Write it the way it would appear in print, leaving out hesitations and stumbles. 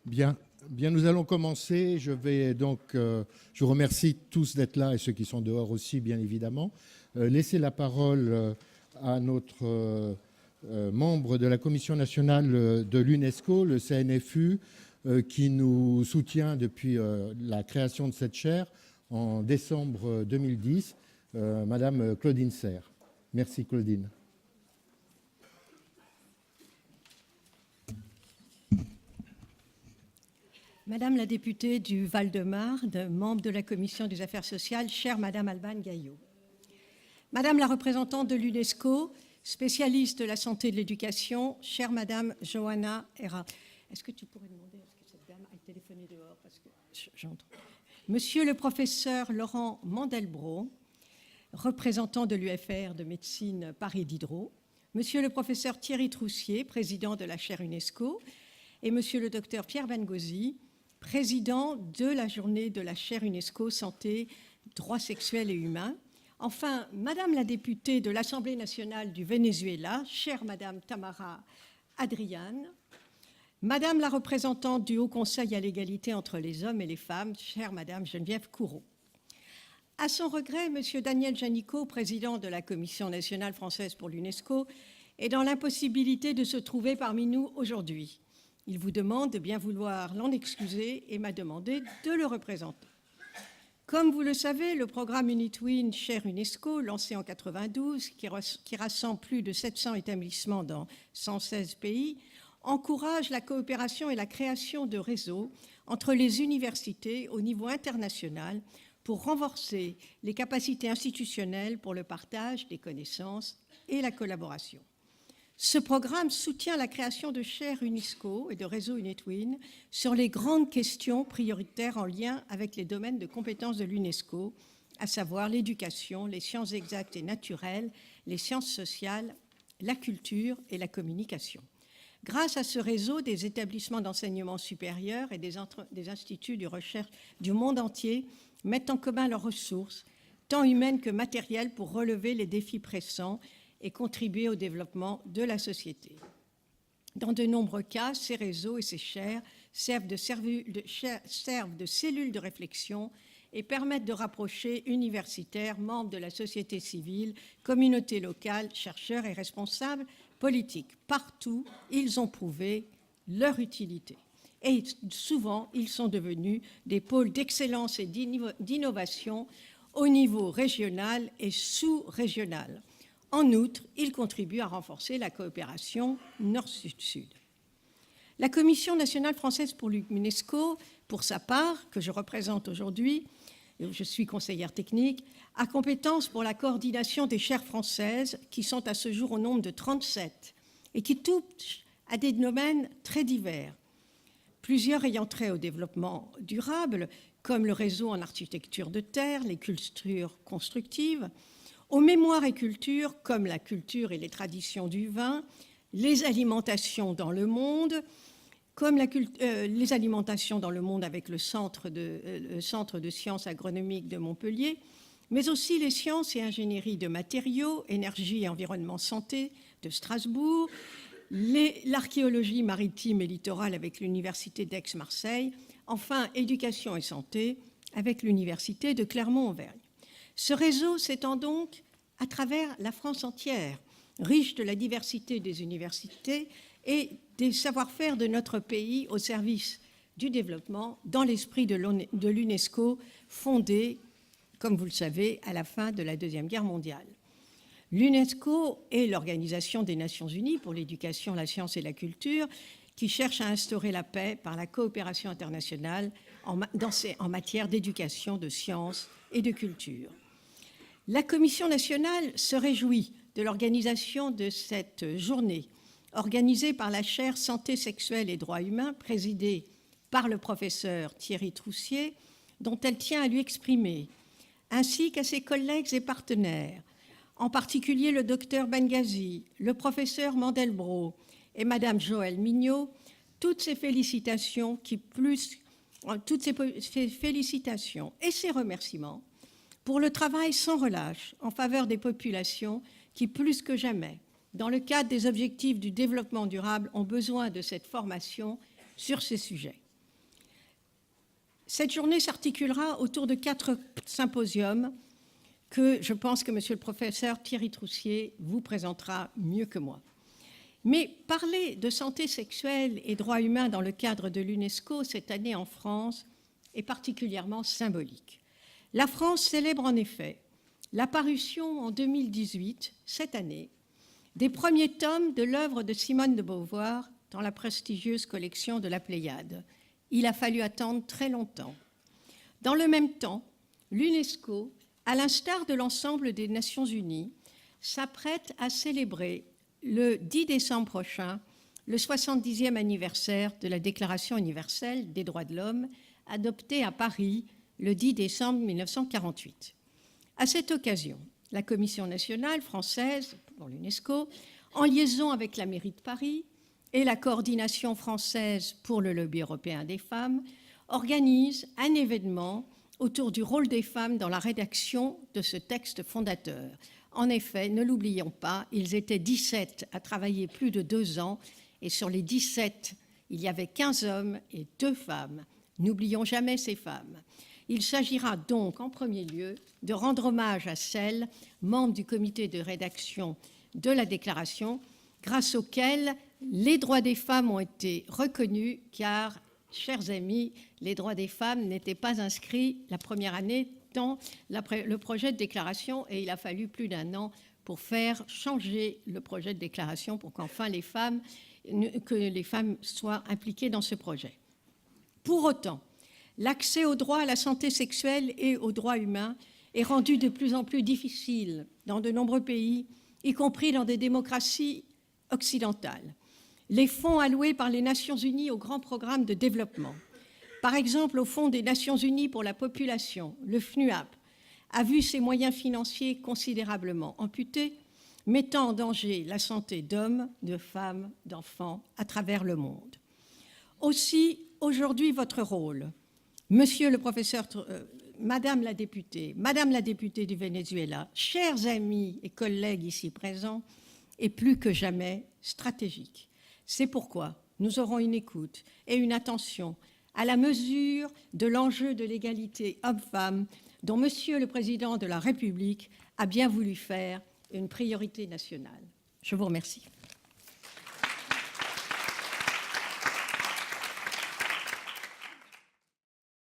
Bien, bien, nous allons commencer. Je vous remercie tous d'être là et ceux qui sont dehors aussi, bien évidemment. Laisser la parole à notre membre de la Commission nationale de l'UNESCO, le CNFU, qui nous soutient depuis la création de cette chaire en décembre 2010, Madame Claudine Serre. Merci, Claudine. Madame la députée du Val-de-Marne, membre de la Commission des Affaires sociales, chère Madame Alban Gaillot. Madame la représentante de l'UNESCO, spécialiste de la santé et de l'éducation, chère Madame Johanna Hera. Est-ce que tu pourrais demander, est-ce que cette dame a téléphoné dehors parce que j'entends. Monsieur le professeur Laurent Mandelbrot, représentant de l'UFR de médecine Paris Diderot, Monsieur le professeur Thierry Troussier, président de la chaire UNESCO, et Monsieur le docteur Pierre Bengozi, président de la journée de la chaire UNESCO Santé, droits sexuels et humains. Enfin, Madame la députée de l'Assemblée nationale du Venezuela, chère Madame Tamara Adriane, Madame la représentante du Haut Conseil à l'égalité entre les hommes et les femmes, chère Madame Geneviève Courreau. À son regret, Monsieur Daniel Janicot, président de la Commission nationale française pour l'UNESCO, est dans l'impossibilité de se trouver parmi nous aujourd'hui. Il vous demande de bien vouloir l'en excuser et m'a demandé de le représenter. Comme vous le savez, le programme UNITWIN Chaire UNESCO, lancé en 1992, qui rassemble plus de 700 établissements dans 116 pays, encourage la coopération et la création de réseaux entre les universités au niveau international pour renforcer les capacités institutionnelles pour le partage des connaissances et la collaboration. Ce programme soutient la création de chaires UNESCO et de réseaux UNITWIN sur les grandes questions prioritaires en lien avec les domaines de compétences de l'UNESCO, à savoir l'éducation, les sciences exactes et naturelles, les sciences sociales, la culture et la communication. Grâce à ce réseau, des établissements d'enseignement supérieur et des instituts de recherche du monde entier mettent en commun leurs ressources, tant humaines que matérielles, pour relever les défis pressants et contribuer au développement de la société. Dans de nombreux cas, ces réseaux et ces chaires servent de cellules de réflexion et permettent de rapprocher universitaires, membres de la société civile, communautés locales, chercheurs et responsables politiques. Partout, ils ont prouvé leur utilité. Et souvent, ils sont devenus des pôles d'excellence et d'innovation au niveau régional et sous-régional. En outre, ils contribuent à renforcer la coopération Nord-Sud-Sud. La Commission nationale française pour l'UNESCO, pour sa part, que je représente aujourd'hui, je suis conseillère technique, a compétence pour la coordination des chaires françaises qui sont à ce jour au nombre de 37 et qui touchent à des domaines très divers, plusieurs ayant trait au développement durable, comme le réseau en architecture de terre, les cultures constructives, aux mémoires et cultures, comme la culture et les traditions du vin, les alimentations dans le monde, comme les alimentations dans le monde avec le centre de sciences agronomiques de Montpellier, mais aussi les sciences et ingénierie de matériaux, énergie et environnement santé de Strasbourg, l'archéologie maritime et littorale avec l'université d'Aix-Marseille, enfin éducation et santé avec l'université de Clermont-Auvergne. Ce réseau s'étend donc à travers la France entière, riche de la diversité des universités et des savoir-faire de notre pays au service du développement dans l'esprit de l'UNESCO, fondée, comme vous le savez, à la fin de la Deuxième Guerre mondiale. L'UNESCO est l'Organisation des Nations Unies pour l'éducation, la science et la culture, qui cherche à instaurer la paix par la coopération internationale en matière d'éducation, de sciences et de culture. La Commission nationale se réjouit de l'organisation de cette journée, organisée par la chaire Santé sexuelle et droits humains, présidée par le professeur Thierry Troussier, dont elle tient à lui exprimer, ainsi qu'à ses collègues et partenaires, en particulier le docteur Bengazi, le professeur Mandelbrot et Madame Joëlle Mignot, toutes ces félicitations et ces remerciements pour le travail sans relâche en faveur des populations qui, plus que jamais, dans le cadre des objectifs du développement durable, ont besoin de cette formation sur ces sujets. Cette journée s'articulera autour de 4 symposiums que je pense que monsieur le professeur Thierry Troussier vous présentera mieux que moi. Mais parler de santé sexuelle et droits humains dans le cadre de l'UNESCO cette année en France est particulièrement symbolique. La France célèbre en effet la parution en 2018, cette année, des premiers tomes de l'œuvre de Simone de Beauvoir dans la prestigieuse collection de la Pléiade. Il a fallu attendre très longtemps. Dans le même temps, l'UNESCO, à l'instar de l'ensemble des Nations Unies, s'apprête à célébrer le 10 décembre prochain le 70e anniversaire de la Déclaration universelle des droits de l'homme, adoptée à Paris le 10 décembre 1948. À cette occasion, la Commission nationale française pour l'UNESCO, en liaison avec la mairie de Paris et la coordination française pour le lobby européen des femmes, organise un événement autour du rôle des femmes dans la rédaction de ce texte fondateur. En effet, ne l'oublions pas, ils étaient 17 à travailler plus de 2 ans, et sur les 17, il y avait 15 hommes et 2 femmes. N'oublions jamais ces femmes. Il s'agira donc, en premier lieu, de rendre hommage à celles, membres du comité de rédaction de la déclaration, grâce auxquelles les droits des femmes ont été reconnus, car, chers amis, les droits des femmes n'étaient pas inscrits la première année dans le projet de déclaration, et il a fallu plus d'1 an pour faire changer le projet de déclaration pour qu'enfin que les femmes soient impliquées dans ce projet. Pour autant, l'accès au droit à la santé sexuelle et aux droits humains est rendu de plus en plus difficile dans de nombreux pays, y compris dans des démocraties occidentales. Les fonds alloués par les Nations Unies aux grands programmes de développement, par exemple au Fonds des Nations Unies pour la population, le FNUAP, a vu ses moyens financiers considérablement amputés, mettant en danger la santé d'hommes, de femmes, d'enfants à travers le monde. Aussi, aujourd'hui, votre rôle, monsieur le professeur, madame la députée du Venezuela, chers amis et collègues ici présents, est plus que jamais stratégique. C'est pourquoi nous aurons une écoute et une attention à la mesure de l'enjeu de l'égalité homme-femme dont monsieur le Président de la République a bien voulu faire une priorité nationale. Je vous remercie.